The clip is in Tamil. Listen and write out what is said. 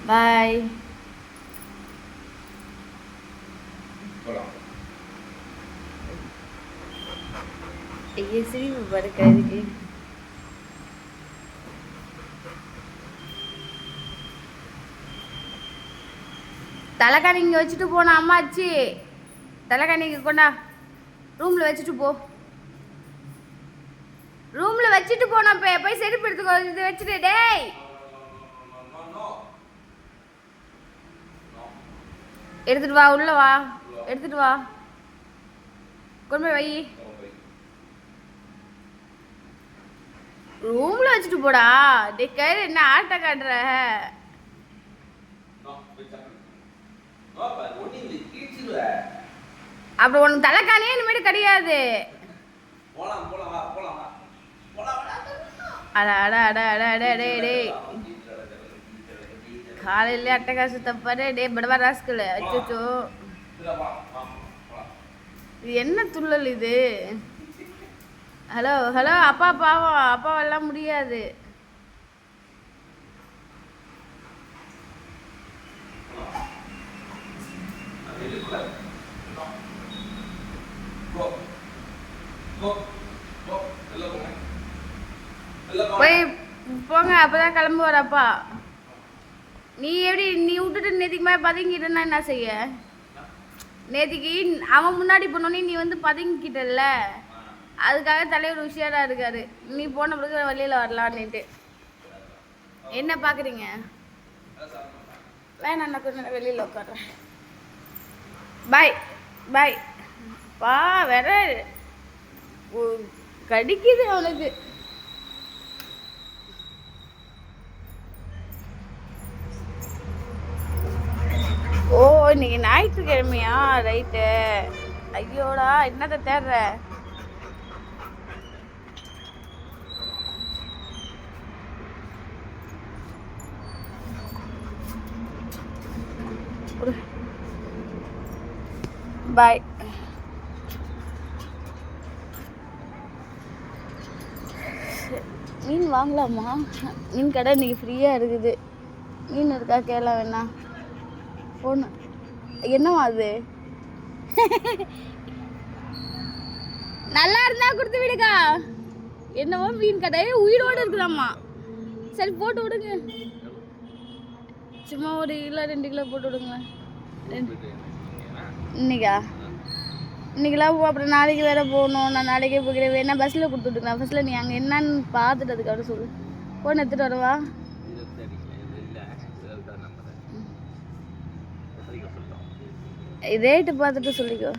பாய். ஐயா சிரிப்பு படுக்கிறதுக்கு தலைக்காணி இங்கே வச்சுட்டு போனா அம்மாச்சி. தலைக்காணிக்கு கொண்டா ரூமில் வச்சுட்டு போ. ரூமில் வச்சுட்டு போனா போய் செருப்பு எடுத்துக்கோ. இது வச்சுட்டு டேய் எடுத்துட்டு வா. உள்ள வா, எடுத்துட்டு வா. கொண்டு போய் வை. ரூம்ல வச்சுட்டு போடா. டே கையில் என்ன ஆட்ட காட்டுற? அப்புறம் உனக்கு தலைக்காணியே இனிமேட்டு கிடையாது. அட அட அட அட அட டே டே காலையில அட்டகாசு தப்பாரு. டே படவா ராஸ்கல். அச்சோ இது என்ன துள்ளல் இது? ஹலோ ஹலோ அப்பா பாவம். அப்பாவெல்லாம் முடியாது. போய் போங்க. அப்பதான் கிளம்புவார் அப்பா. நீ எப்படி நீ விட்டுட்டு நேற்றுக்கு மாதிரி பதுங்கிட்டேன்னா என்ன செய்ய? நேற்றுக்கு அவன் முன்னாடி போனோடனே நீ வந்து பதுங்கிக்கிட்டல. அதுக்காக தலைவர் உஷியாராக இருக்காரு. நீ போன பிறகு வழியில் வரலான்னுட்டு என்ன பார்க்குறீங்க? வேணாம், நான் கொஞ்சம் வெளியில் உட்காடுறேன். பாய் பாய். பா வேற கடிக்குது அவனுக்கு. ஓ இன்னைக்கு ஞாயிற்றுக்கிழமையா? ரைட்டு. ஐயோடா என்னத்தை தேடுற? பாய். மீன் வாங்கலாமா? மீன் கடை இன்னைக்கு ஃப்ரீயாக இருக்குது. மீன் இருக்கா கேள வேணா? ஃபோனு என்னவா அது? நல்லா இருந்தா கொடுத்து விடுக்கா. என்னவோ மீன் கடை உயிரோடு இருக்குதாம்மா. சரி போட்டு விடுங்க. சும்மா 1 கிலோ 2 கிலோ போட்டு விடுங்க. இன்னைக்கா? இன்னைக்கெல்லாம் அப்புறம் நாளைக்கு வேற போகணும். நான் நாளைக்கே போகிறேன். வேணா பஸ்ஸில் கொடுத்து விட்டுக்கலாம். ஃபஸ்ட்டில் நீ அங்கே என்னன்னு பார்த்துட்டு அதுக்கப்புறம் சொல்லு. ஃபோன் எடுத்துகிட்டு வரவா? ரேட்டு பார்த்துட்டு சொல்லிக்கோ.